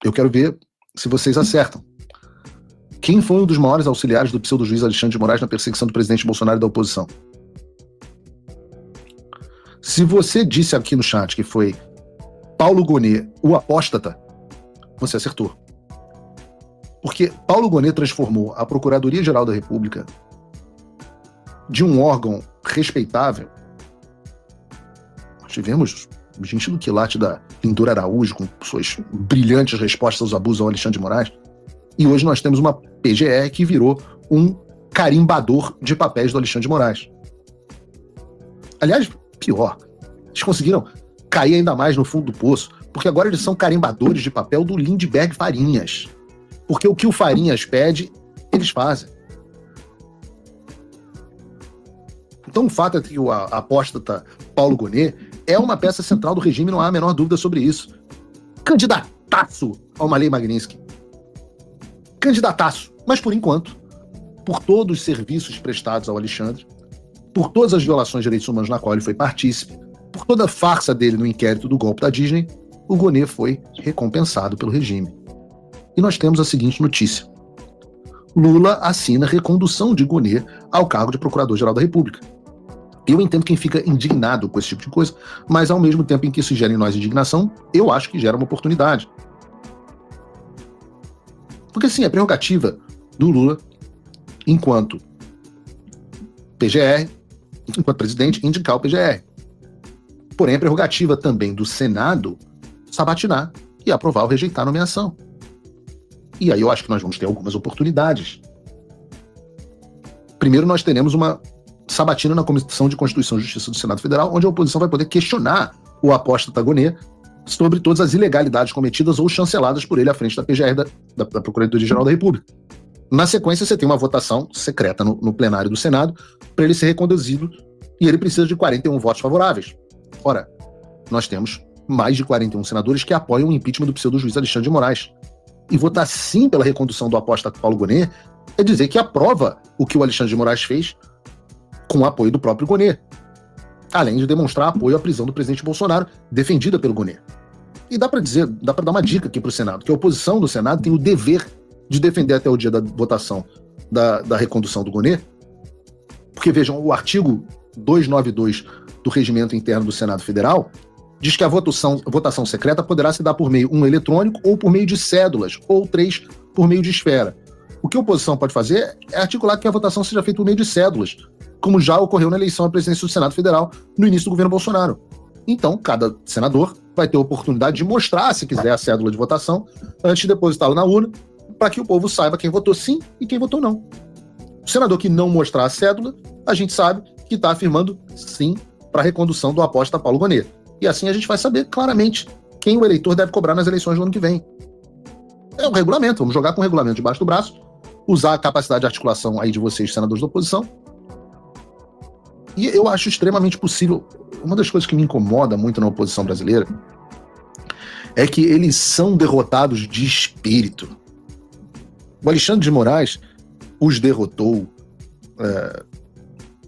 Eu quero ver se vocês acertam. Quem foi um dos maiores auxiliares do pseudo-juiz Alexandre de Moraes na perseguição do presidente Bolsonaro e da oposição? Se você disse aqui no chat que foi Paulo Gonet, o apóstata, você acertou. Porque Paulo Gonet transformou a Procuradoria-Geral da República de um órgão respeitável. Nós tivemos gente do quilate da Lindora Araújo com suas brilhantes respostas aos abusos ao Alexandre de Moraes. E hoje nós temos uma PGR que virou um carimbador de papéis do Alexandre de Moraes. Aliás, pior, eles conseguiram cair ainda mais no fundo do poço, porque agora eles são carimbadores de papel do Lindbergh Farinhas. Porque o que o Farinhas pede, eles fazem. Então o fato é que o apóstata Paulo Gonet é uma peça central do regime, não há a menor dúvida sobre isso. Candidataço ao Malay Magnitsky. Candidataço. Mas por enquanto, por todos os serviços prestados ao Alexandre, por todas as violações de direitos humanos na qual ele foi partícipe, por toda a farsa dele no inquérito do golpe da Disney, o Gonet foi recompensado pelo regime. E nós temos a seguinte notícia. Lula assina recondução de Gonet ao cargo de Procurador-Geral da República. Eu entendo quem fica indignado com esse tipo de coisa, mas ao mesmo tempo em que isso gera em nós indignação, eu acho que gera uma oportunidade. Porque sim, é prerrogativa do Lula, enquanto PGR, enquanto presidente, indicar o PGR. Porém, é prerrogativa também do Senado sabatinar e aprovar ou rejeitar a nomeação. E aí eu acho que nós vamos ter algumas oportunidades. Primeiro, nós teremos uma sabatina na Comissão de Constituição e Justiça do Senado Federal, onde a oposição vai poder questionar o apóstata Gonet sobre todas as ilegalidades cometidas ou chanceladas por ele à frente da PGR, da Procuradoria-Geral da República. Na sequência, você tem uma votação secreta no plenário do Senado para ele ser reconduzido, e ele precisa de 41 votos favoráveis. Ora, nós temos mais de 41 senadores que apoiam o impeachment do pseudo-juiz Alexandre de Moraes. E votar sim pela recondução do apóstata Paulo Gonet é dizer que aprova o que o Alexandre de Moraes fez com o apoio do próprio Gonet, além de demonstrar apoio à prisão do presidente Bolsonaro, defendida pelo Gonet. E dá para dar uma dica aqui para o Senado, que a oposição do Senado tem o dever de defender até o dia da votação da recondução do Gonet, porque vejam, o artigo 292 do Regimento Interno do Senado Federal diz que a votação secreta poderá se dar por meio eletrônico ou por meio de cédulas, ou 3 por meio de esfera. O que a oposição pode fazer é articular que a votação seja feita por meio de cédulas, como já ocorreu na eleição à presidência do Senado Federal no início do governo Bolsonaro. Então, cada senador vai ter a oportunidade de mostrar, se quiser, a cédula de votação antes de depositá-la na urna, para que o povo saiba quem votou sim e quem votou não. O senador que não mostrar a cédula, a gente sabe que está afirmando sim para a recondução do apóstata Paulo Gonet. E assim a gente vai saber claramente quem o eleitor deve cobrar nas eleições do ano que vem. É um regulamento, vamos jogar com o regulamento debaixo do braço, usar a capacidade de articulação aí de vocês, senadores da oposição. E eu acho extremamente possível. Uma das coisas que me incomoda muito na oposição brasileira é que eles são derrotados de espírito. O Alexandre de Moraes os derrotou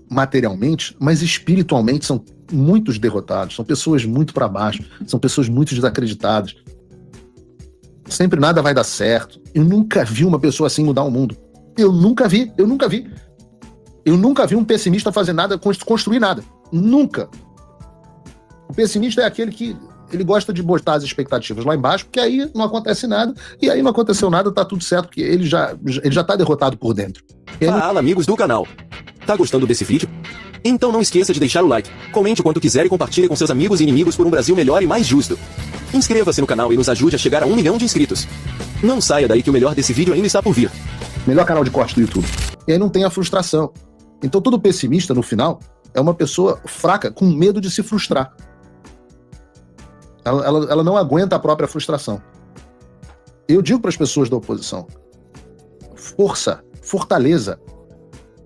materialmente, mas espiritualmente são muitos derrotados, são pessoas muito para baixo, são pessoas muito desacreditadas. Sempre nada vai dar certo. Eu nunca vi uma pessoa assim mudar o mundo. Eu nunca vi. Eu nunca vi um pessimista fazer nada, construir nada. Nunca. O pessimista é aquele que ele gosta de botar as expectativas lá embaixo, porque aí não acontece nada, e aí não aconteceu nada, tá tudo certo, porque ele já tá derrotado por dentro. Fala, amigos do canal. Tá gostando desse vídeo? Então não esqueça de deixar o like, comente o quanto quiser e compartilhe com seus amigos e inimigos por um Brasil melhor e mais justo. Inscreva-se no canal e nos ajude a chegar a 1 milhão de inscritos. Não saia daí que o melhor desse vídeo ainda está por vir. Melhor canal de corte do YouTube. E aí não tem a frustração. Então todo pessimista, no final, é uma pessoa fraca, com medo de se frustrar. Ela não aguenta a própria frustração. Eu digo para as pessoas da oposição, força, fortaleza.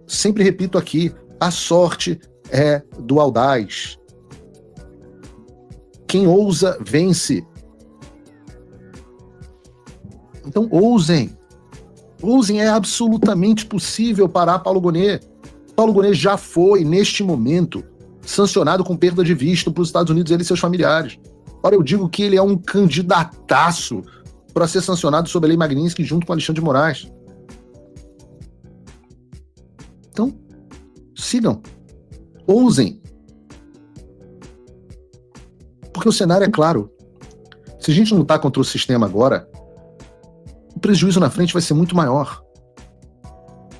Sempre repito aqui, a sorte é do audaz. Quem ousa, vence. Então ousem. Ousem, é absolutamente possível parar Paulo Gonet. Paulo Gonet já foi, neste momento, sancionado com perda de visto para os Estados Unidos, ele e seus familiares. Ora, eu digo que ele é um candidataço para ser sancionado sob a Lei Magnitsky junto com Alexandre de Moraes. Então, sigam. Ousem. Porque o cenário é claro. Se a gente não lutar contra o sistema agora, o prejuízo na frente vai ser muito maior.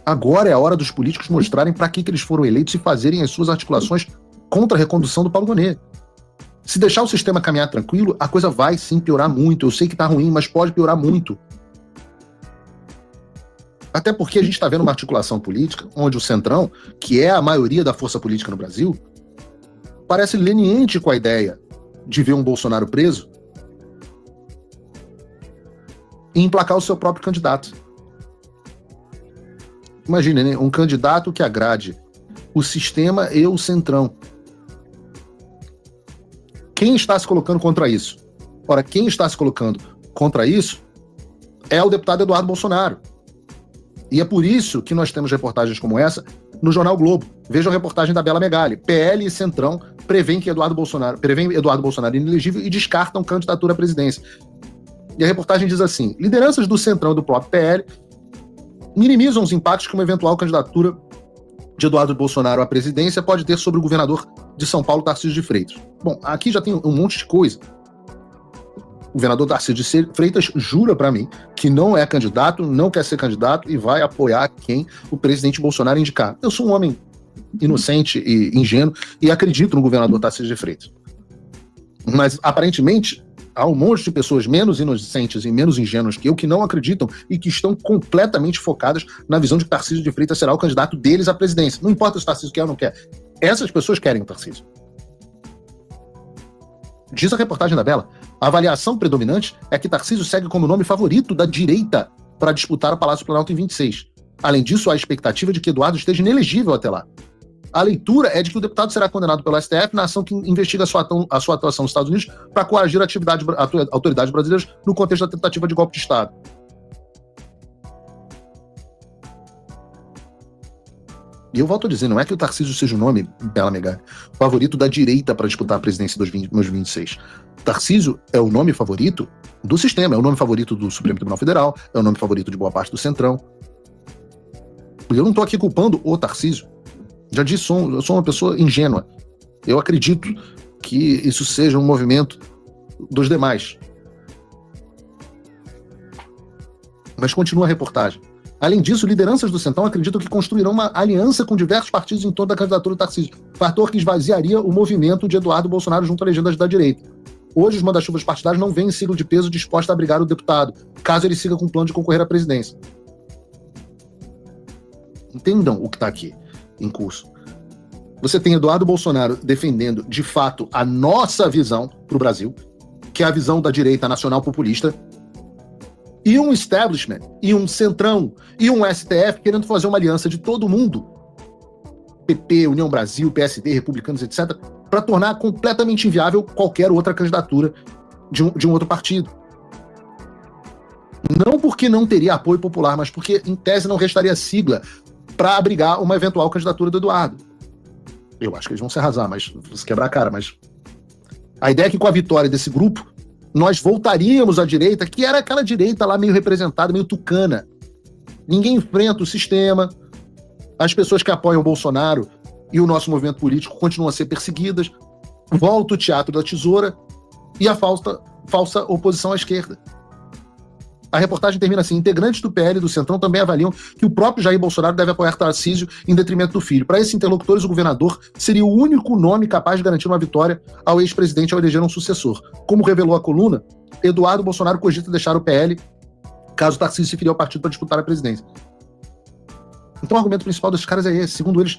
Agora é a hora dos políticos mostrarem para que eles foram eleitos e fazerem as suas articulações contra a recondução do Paulo Gonet. Se deixar o sistema caminhar tranquilo, a coisa vai sim piorar muito. Eu sei que tá ruim, mas pode piorar muito. Até porque a gente está vendo uma articulação política onde o Centrão, que é a maioria da força política no Brasil, parece leniente com a ideia de ver um Bolsonaro preso e emplacar o seu próprio candidato. Imagine, né? Um candidato que agrade o sistema e o Centrão. Quem está se colocando contra isso? Ora, quem está se colocando contra isso é o deputado Eduardo Bolsonaro. E é por isso que nós temos reportagens como essa no Jornal Globo. Veja a reportagem da Bela Megali. PL e Centrão prevêem Eduardo Bolsonaro inelegível e descartam candidatura à presidência. E a reportagem diz assim: lideranças do Centrão e do próprio PL minimizam os impactos que uma eventual candidatura de Eduardo Bolsonaro à presidência pode ter sobre o governador de São Paulo, Tarcísio de Freitas. Bom, aqui já tem um monte de coisa. O governador Tarcísio de Freitas jura para mim que não é candidato, não quer ser candidato e vai apoiar quem o presidente Bolsonaro indicar. Eu sou um homem inocente e ingênuo e acredito no governador Tarcísio de Freitas. Mas, aparentemente, há um monte de pessoas menos inocentes e menos ingênuas que eu que não acreditam e que estão completamente focadas na visão de que Tarcísio de Freitas será o candidato deles à presidência. Não importa se Tarcísio quer ou não quer. Essas pessoas querem o Tarcísio. Diz a reportagem da Bela, a avaliação predominante é que Tarcísio segue como nome favorito da direita para disputar o Palácio Planalto em 26. Além disso, há a expectativa de que Eduardo esteja inelegível até lá. A leitura é de que o deputado será condenado pelo STF na ação que investiga a sua atuação nos Estados Unidos para coagir autoridades brasileiras no contexto da tentativa de golpe de Estado. E eu volto a dizer, não é que o Tarcísio seja o nome, Bela Megali, favorito da direita para disputar a presidência em 2026. Tarcísio é o nome favorito do sistema, é o nome favorito do Supremo Tribunal Federal, é o nome favorito de boa parte do Centrão. Eu não estou aqui culpando o Tarcísio. Já disse, eu sou uma pessoa ingênua. Eu acredito que isso seja um movimento dos demais. Mas continua a reportagem. Além disso, lideranças do Centrão acreditam que construirão uma aliança com diversos partidos em torno da candidatura do Tarcísio, fator que esvaziaria o movimento de Eduardo Bolsonaro junto a legendas da direita. Hoje, os manda-chuvas partidários não veem sigla de peso disposta a abrigar o deputado, caso ele siga com o plano de concorrer à presidência. Entendam o que está aqui em curso. Você tem Eduardo Bolsonaro defendendo, de fato, a nossa visão para o Brasil, que é a visão da direita nacional populista, e um establishment, e um Centrão, e um STF querendo fazer uma aliança de todo mundo, PP, União Brasil, PSD, republicanos, etc., para tornar completamente inviável qualquer outra candidatura de um outro partido. Não porque não teria apoio popular, mas porque, em tese, não restaria sigla para abrigar uma eventual candidatura do Eduardo. Eu acho que eles vão se arrasar, mas se quebrar a cara, mas a ideia é que com a vitória desse grupo, nós voltaríamos à direita, que era aquela direita lá meio representada, meio tucana. Ninguém enfrenta o sistema, as pessoas que apoiam o Bolsonaro e o nosso movimento político continuam a ser perseguidas, volta o teatro da tesoura e a falsa oposição à esquerda. A reportagem termina assim: integrantes do PL e do Centrão também avaliam que o próprio Jair Bolsonaro deve apoiar Tarcísio em detrimento do filho. Para esses interlocutores, o governador seria o único nome capaz de garantir uma vitória ao ex-presidente ao eleger um sucessor. Como revelou a coluna, Eduardo Bolsonaro cogita deixar o PL caso Tarcísio se filie ao partido para disputar a presidência. Então o argumento principal desses caras é esse. Segundo eles,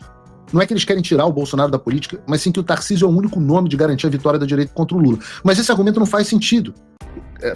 não é que eles querem tirar o Bolsonaro da política, mas sim que o Tarcísio é o único nome de garantir a vitória da direita contra o Lula. Mas esse argumento não faz sentido.